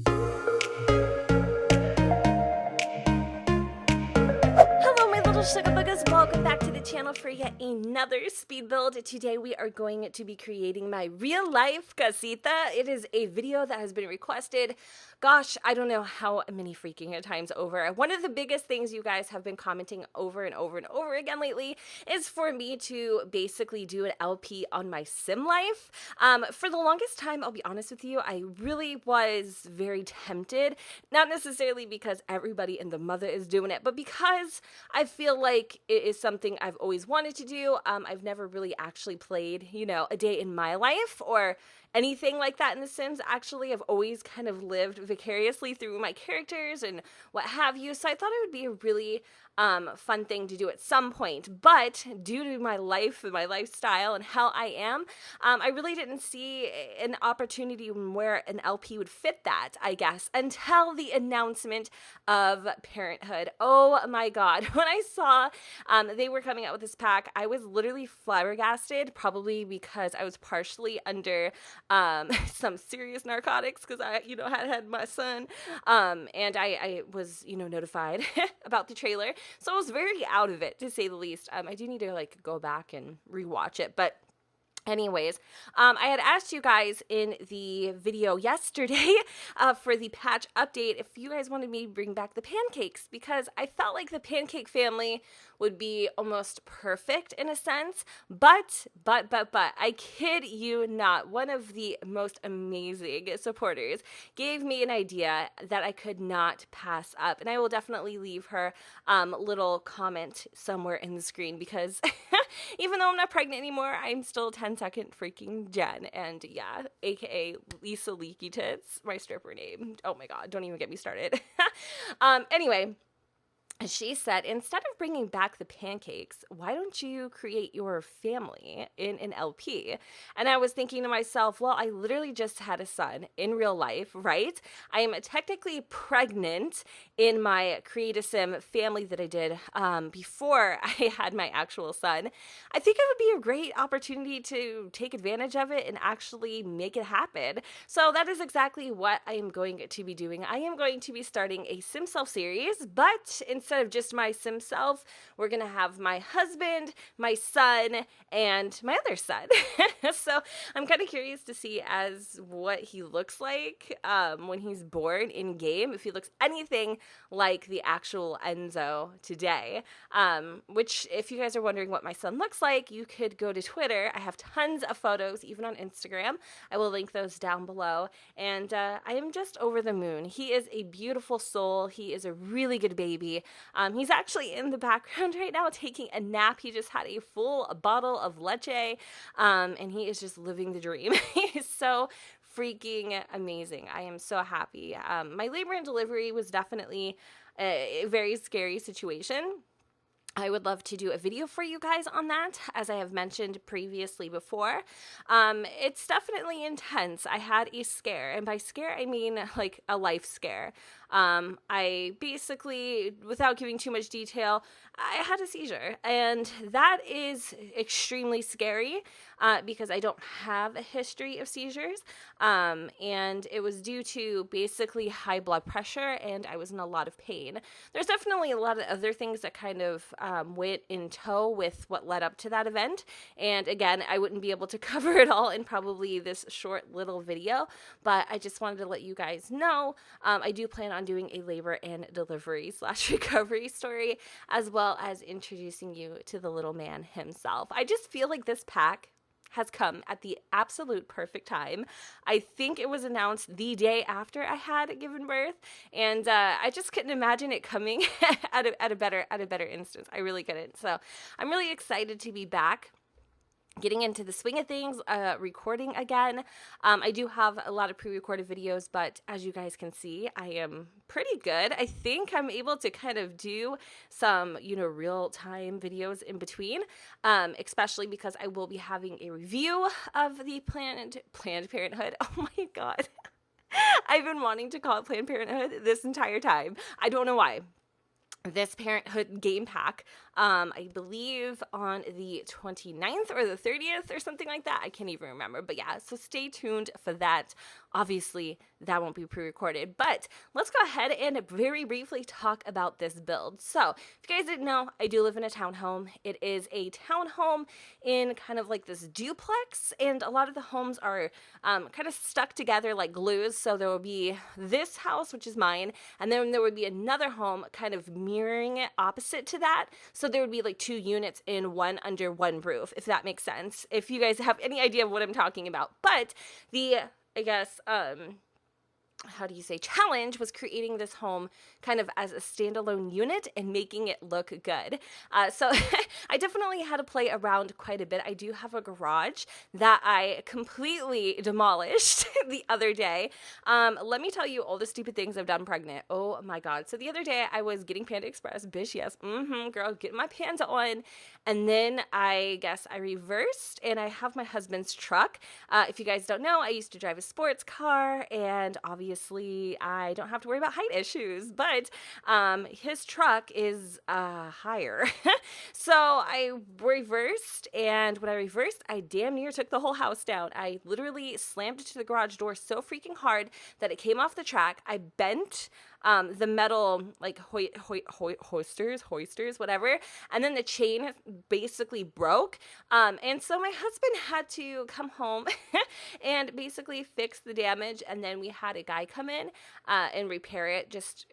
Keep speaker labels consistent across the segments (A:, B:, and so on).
A: Hello, my little sugar buggers. Welcome back to the channel for yet another speed build. Today we are going to be creating my real life casita. It is a video that has been requested, gosh, I don't know how many freaking times over. One of the biggest things you guys have been commenting over and over and over again lately is for me to basically do an LP on my sim life. For the longest time, I'll be honest with you, I really was very tempted, not necessarily because everybody and the mother is doing it, but because I feel like it is something I've always wanted to do. I've never really actually played, a day in my life or anything like that in The Sims. Actually, I've always kind of lived vicariously through my characters and what have you. So I thought it would be a really fun thing to do at some point. But due to my life and my lifestyle and how I am, I really didn't see an opportunity where an LP would fit that, I guess, until the announcement of Parenthood. Oh my God. When I saw they were coming out with this pack, I was literally flabbergasted, probably because I was partially under some serious narcotics because I, had my son, and I was, notified about the trailer. So I was very out of it, to say the least. I do need to, go back and rewatch it, but anyways, I had asked you guys in the video yesterday for the patch update if you guys wanted me to bring back the pancakes, because I felt like the pancake family would be almost perfect in a sense, but I kid you not, one of the most amazing supporters gave me an idea that I could not pass up, and I will definitely leave her little comment somewhere in the screen, because even though I'm not pregnant anymore, I'm still 10-second freaking Jen, and yeah, aka Lisa Leaky Tits, my stripper name. Oh my God, don't even get me started. Anyway, she said, instead of bringing back the pancakes, why don't you create your family in an LP? And I was thinking to myself, well, I literally just had a son in real life, right? I am technically pregnant in my Create a Sim family that I did before I had my actual son. I think it would be a great opportunity to take advantage of it and actually make it happen. So that is exactly what I am going to be doing. I am going to be starting a Sim Self series, but instead of just my sim self, we're gonna have my husband, my son, and my other son. So I'm kind of curious to see as what he looks like when he's born in game, if he looks anything like the actual Enzo today. Which, if you guys are wondering what my son looks like, you could go to Twitter. I have tons of photos, even on Instagram. I will link those down below. And I am just over the moon. He is a beautiful soul. He is a really good baby. He's actually in the background right now taking a nap. He just had a full bottle of leche, and he is just living the dream. He is so freaking amazing. I am so happy. My labor and delivery was definitely a very scary situation. I would love to do a video for you guys on that, as I have mentioned previously before. It's definitely intense. I had a scare, and by scare, I mean like a life scare. I basically, without giving too much detail, I had a seizure, and that is extremely scary because I don't have a history of seizures, and it was due to basically high blood pressure, and I was in a lot of pain. There's definitely a lot of other things that kind of went in tow with what led up to that event, and again, I wouldn't be able to cover it all in probably this short little video, but I just wanted to let you guys know I do plan on doing a labor and delivery / recovery story, as well as introducing you to the little man himself. I just feel like this pack has come at the absolute perfect time. I think it was announced the day after I had given birth, and I just couldn't imagine it coming at a better instance. I really couldn't. So I'm really excited to be back, getting into the swing of things, recording again. I do have a lot of pre-recorded videos, but as you guys can see, I am pretty good. I think I'm able to kind of do some, real-time videos in between, especially because I will be having a review of the Planned Parenthood. Oh my God. I've been wanting to call it Planned Parenthood this entire time. I don't know why. This Parenthood game pack, I believe on the 29th or the 30th or something like that. I can't even remember. But yeah, so stay tuned for that obviously that won't be pre-recorded. But let's go ahead and very briefly talk about this build. So if you guys didn't know, I do live in a townhome. It is a townhome in kind of like this duplex, and a lot of the homes are kind of stuck together like glues. So there will be this house, which is mine, and then there would be another home kind of mirroring it opposite to that. So there would be like 2 units in one under one roof, if that makes sense, if you guys have any idea of what I'm talking about. But the, I guess, how do you say, challenge was creating this home kind of as a standalone unit and making it look good. So I definitely had to play around quite a bit. I do have a garage that I completely demolished the other day. Let me tell you all the stupid things I've done pregnant. Oh my God. So the other day I was getting Panda Express, bitch, yes, girl, getting my panda on. And then I guess I reversed and I have my husband's truck. If you guys don't know, I used to drive a sports car, and obviously I don't have to worry about height issues, but his truck is higher. So I reversed, and when I reversed, I damn near took the whole house down. I literally slammed into the garage door so freaking hard that it came off the track. I bent the metal, like hoisters, whatever, and then the chain basically broke. And so my husband had to come home and basically fix the damage, and then we had a guy come in and repair it. Just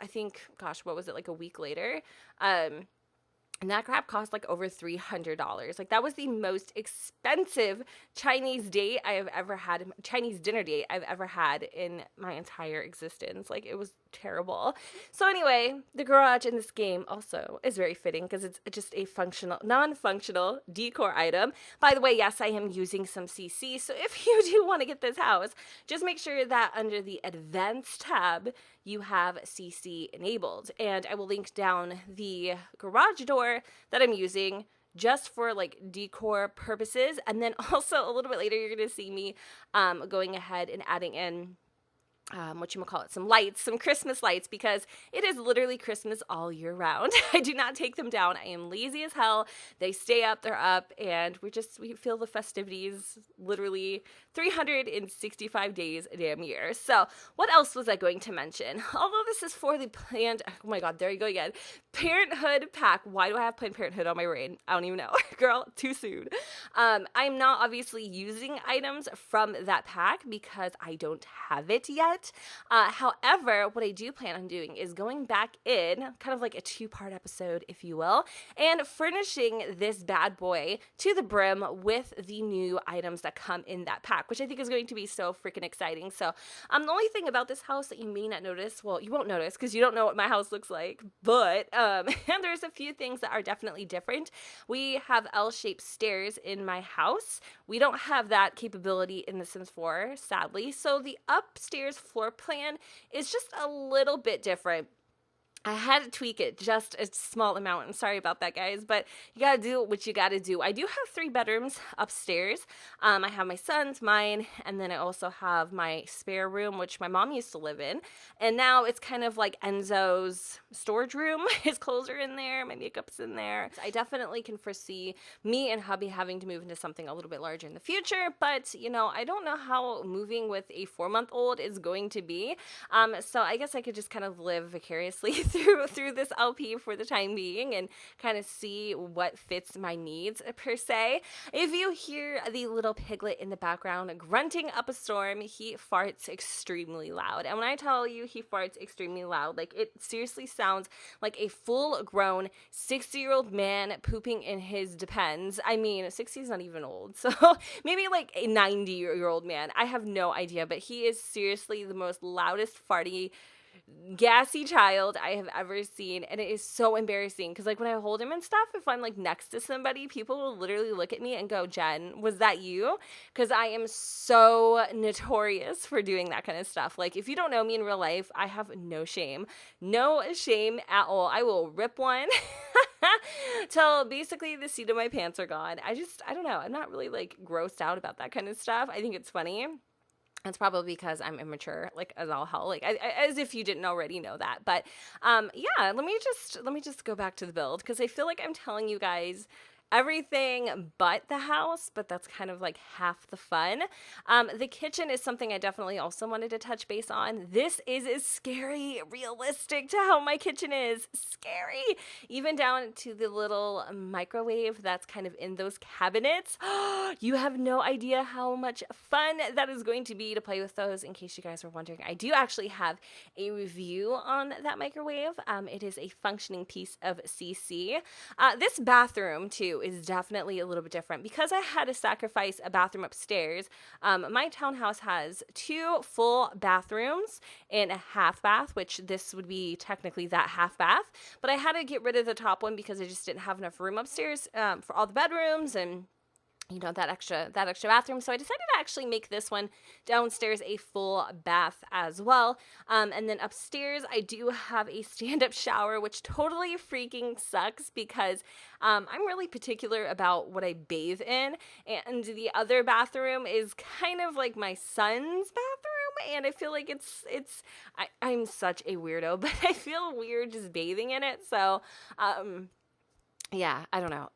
A: I think, gosh, what was it, like a week later? And that crap cost like over $300. Like, that was the most expensive Chinese date I have ever had, Chinese dinner date I've ever had in my entire existence. Like, it was terrible. So anyway, the garage in this game also is very fitting because it's just a functional, non-functional decor item. By the way, yes, I am using some CC. So if you do want to get this house, just make sure that under the Advanced tab, you have CC enabled. And I will link down the garage door that I'm using just for like decor purposes. And then also a little bit later, you're going to see me going ahead and adding in some lights, some Christmas lights, because it is literally Christmas all year round. I do not take them down. I am lazy as hell. They stay up, they're up, and we feel the festivities literally 365 days a damn year. So what else was I going to mention? Although this is for the planned, oh my God, there you go again, Parenthood pack. Why do I have Planned Parenthood on my brain? I don't even know. Girl, too soon. I'm not obviously using items from that pack because I don't have it yet. However, what I do plan on doing is going back in, kind of like a 2-part episode, if you will, and furnishing this bad boy to the brim with the new items that come in that pack, which I think is going to be so freaking exciting. So the only thing about this house that you may not notice, well, you won't notice because you don't know what my house looks like, but there's a few things that are definitely different. We have L-shaped stairs in my house. We don't have that capability in The Sims 4, sadly. So the upstairs floor plan is just a little bit different. I had to tweak it just a small amount. I'm sorry about that, guys, but you gotta do what you gotta do. I do have 3 bedrooms upstairs. I have my son's, mine, and then I also have my spare room, which my mom used to live in. And now it's kind of like Enzo's storage room. His clothes are in there, my makeup's in there. So I definitely can foresee me and hubby having to move into something a little bit larger in the future, but you know, I don't know how moving with a 4-month-old is going to be. So I guess I could just kind of live vicariously through this LP for the time being and kind of see what fits my needs per se. If you hear the little piglet in the background grunting up a storm, he farts extremely loud. And when I tell you he farts extremely loud, like, it seriously sounds like a full-grown 60-year-old man pooping in his Depends. I mean, 60 is not even old, so maybe like a 90-year-old man. I have no idea, but he is seriously the most loudest farty gassy child I have ever seen, and it is so embarrassing because, like, when I hold him and stuff, if I'm like next to somebody, people will literally look at me and go, "Jen, was that you?" Because I am so notorious for doing that kind of stuff. Like, if you don't know me in real life, I have no shame at all. I will rip one till basically the seat of my pants are gone. I don't know, I'm not really like grossed out about that kind of stuff. I think it's funny. It's probably because I'm immature, like, as all hell, like, as if you didn't already know that. But yeah, let me just go back to the build because I feel like I'm telling you guys everything but the house, but that's kind of like half the fun. The kitchen is something I definitely also wanted to touch base on. This is scary realistic to how my kitchen is. Scary. Even down to the little microwave that's kind of in those cabinets. You have no idea how much fun that is going to be to play with those. In case you guys were wondering, I do actually have a review on that microwave. It is a functioning piece of CC. This bathroom too is definitely a little bit different because I had to sacrifice a bathroom upstairs. My townhouse has 2 full bathrooms and a half bath, which this would be technically that half bath, but I had to get rid of the top one because I just didn't have enough room upstairs for all the bedrooms and that extra bathroom. So I decided to actually make this one downstairs a full bath as well. And then upstairs, I do have a stand-up shower, which totally freaking sucks because I'm really particular about what I bathe in. And the other bathroom is kind of like my son's bathroom. And I feel like I'm such a weirdo, but I feel weird just bathing in it. So, yeah, I don't know.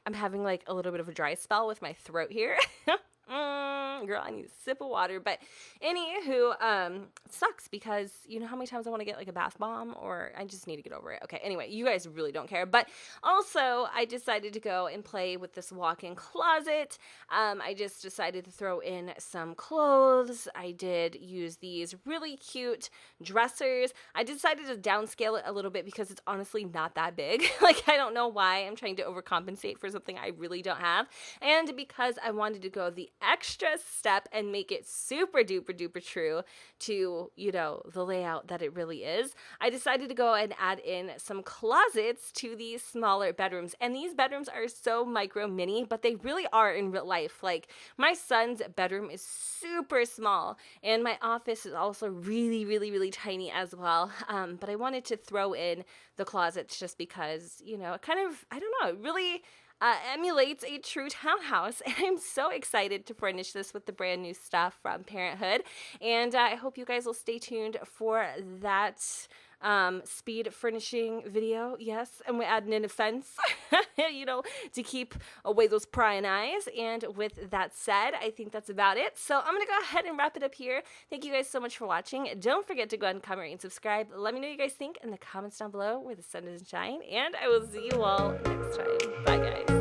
A: I'm having like a little bit of a dry spell with my throat here. Girl, I need a sip of water. But anywho, it sucks because you know how many times I want to get like a bath bomb, or I just need to get over it. Okay, anyway, you guys really don't care. But also, I decided to go and play with this walk-in closet. I just decided to throw in some clothes. I did use these really cute dressers. I decided to downscale it a little bit because it's honestly not that big. Like, I don't know why I'm trying to overcompensate for something I really don't have. And because I wanted to go the extra step and make it super duper duper true to, you know, the layout that it really is, I decided to go and add in some closets to these smaller bedrooms. And these bedrooms are so micro mini, but they really are in real life. Like, my son's bedroom is super small and my office is also really, really, really tiny as well. But I wanted to throw in the closets just because, you know, it kind of, I don't know, it really emulates a true townhouse, and I'm so excited to furnish this with the brand new stuff from Parenthood, and I hope you guys will stay tuned for that speed furnishing video. Yes, and we're adding in a fence, you know, to keep away those prying eyes. And with that said, I think that's about it. So I'm gonna go ahead and wrap it up here. Thank you guys so much for watching. Don't forget to go ahead and comment, rate, and subscribe. Let me know what you guys think in the comments down below where the sun doesn't shine, and I will see you all next time. Bye, guys.